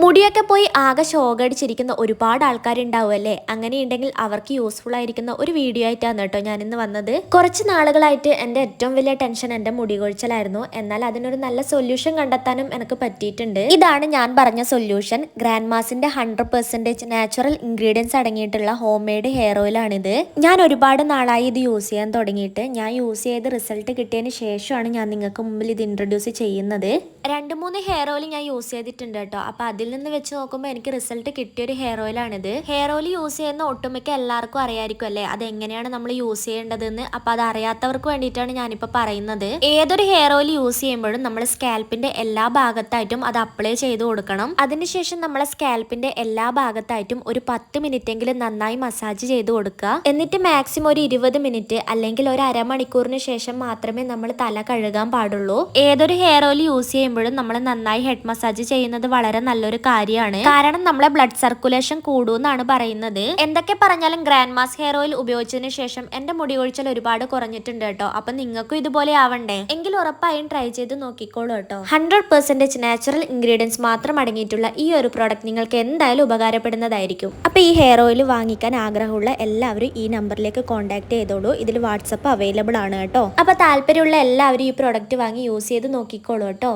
മുടിയൊക്കെ പോയി ആകെ ഷോകടിച്ചിരിക്കുന്ന ഒരുപാട് ആൾക്കാരുണ്ടാവുമല്ലേ. അങ്ങനെയുണ്ടെങ്കിൽ അവർക്ക് യൂസ്ഫുൾ ആയിരിക്കുന്ന ഒരു വീഡിയോ ആയിട്ടാണ് കേട്ടോ ഞാനിന്ന് വന്നത്. കുറച്ച് നാളുകളായിട്ട് എൻ്റെ ഏറ്റവും വലിയ ടെൻഷൻ എൻ്റെ മുടി കൊഴിച്ചിലായിരുന്നു. എന്നാൽ അതിനൊരു നല്ല സൊല്യൂഷൻ കണ്ടെത്താനും എനിക്ക് പറ്റിയിട്ടുണ്ട്. ഇതാണ് ഞാൻ പറഞ്ഞ സൊല്യൂഷൻ. ഗ്രാൻഡ് മാസിന്റെ 100% നാച്ചുറൽ ഇൻഗ്രീഡിയൻസ് അടങ്ങിയിട്ടുള്ള ഹോം മെയ്ഡ് ഹെയർ ഓയിൽ ആണിത്. ഞാൻ ഒരുപാട് നാളായി ഇത് യൂസ് ചെയ്യാൻ തുടങ്ങിയിട്ട്. ഞാൻ യൂസ് ചെയ്ത് റിസൾട്ട് കിട്ടിയതിന് ശേഷമാണ് ഞാൻ നിങ്ങൾക്ക് മുമ്പിൽ ഇത് ഇൻട്രൊഡ്യൂസ് ചെയ്യുന്നത്. 2-3 ഹെയർ ഓയിൽ ഞാൻ യൂസ് ചെയ്തിട്ടുണ്ട് കേട്ടോ. അപ്പൊ അതിൽ നിന്ന് വെച്ച് നോക്കുമ്പോൾ എനിക്ക് റിസൾട്ട് കിട്ടിയൊരു ഹെയർ ഓയിലാണിത്. ഹെയർ ഓയിൽ യൂസ് ചെയ്യുന്ന ഒട്ടുമിക്ക എല്ലാവർക്കും അറിയായിരിക്കും അല്ലേ അതെങ്ങനെയാണ് നമ്മൾ യൂസ് ചെയ്യേണ്ടതെന്ന്. അപ്പൊ അത് അറിയാത്തവർക്ക് വേണ്ടിയിട്ടാണ് ഞാനിപ്പോൾ പറയുന്നത്. ഏതൊരു ഹെയർ ഓയിൽ യൂസ് ചെയ്യുമ്പോഴും നമ്മൾ സ്കാൽപ്പിന്റെ എല്ലാ ഭാഗത്തായിട്ടും അത് അപ്ലൈ ചെയ്ത് കൊടുക്കണം. അതിനുശേഷം നമ്മളെ സ്കാൽപ്പിന്റെ എല്ലാ ഭാഗത്തായിട്ടും ഒരു 10 മിനിറ്റ് എങ്കിലും നന്നായി മസാജ് ചെയ്ത് കൊടുക്കുക. എന്നിട്ട് മാക്സിമം ഒരു 20 മിനിറ്റ് അല്ലെങ്കിൽ ഒരു അരമണിക്കൂറിന് ശേഷം മാത്രമേ നമ്മൾ തല കഴുകാൻ പാടുള്ളൂ. ഏതൊരു ഹെയർ ഓയിൽ യൂസ് ചെയ്യുമ്പോഴും നമ്മൾ നന്നായി ഹെഡ് മസാജ് ചെയ്യുന്നത് വളരെ നല്ലൊരു കാര്യമാണ്. കാരണം നമ്മളെ ബ്ലഡ് സർക്കുലേഷൻ കൂടുമെന്നാണ് പറയുന്നത്. എന്തൊക്കെ പറഞ്ഞാലും ഗ്രാൻഡ് മാസ് ഹെയർ ഓയിൽ ഉപയോഗിച്ചതിന് ശേഷം എന്റെ മുടി കൊഴിച്ചിൽ ഒരുപാട് കുറഞ്ഞിട്ടുണ്ട് കേട്ടോ. അപ്പൊ നിങ്ങൾക്കും ഇതുപോലെ ആവണ്ടേ എങ്കിൽ ഉറപ്പായും ട്രൈ ചെയ്ത് നോക്കിക്കോളൂ കേട്ടോ. 100% നാച്ചുറൽ ഇൻഗ്രീഡിയൻസ് മാത്രം അടങ്ങിയിട്ടുള്ള ഈ ഒരു പ്രോഡക്റ്റ് നിങ്ങൾക്ക് എന്തായാലും ഉപകാരപ്പെടുന്നതായിരിക്കും. അപ്പൊ ഈ ഹെയർ ഓയിൽ വാങ്ങിക്കാൻ ആഗ്രഹമുള്ള എല്ലാവരും ഈ നമ്പറിലേക്ക് കോൺടാക്ട് ചെയ്തോളൂ. ഇതിൽ വാട്സപ്പ് അവൈലബിൾ ആണ് കേട്ടോ. അപ്പൊ താല്പര്യമുള്ള എല്ലാവരും ഈ പ്രോഡക്റ്റ് വാങ്ങി യൂസ് ചെയ്ത് നോക്കിക്കോളൂ കേട്ടോ.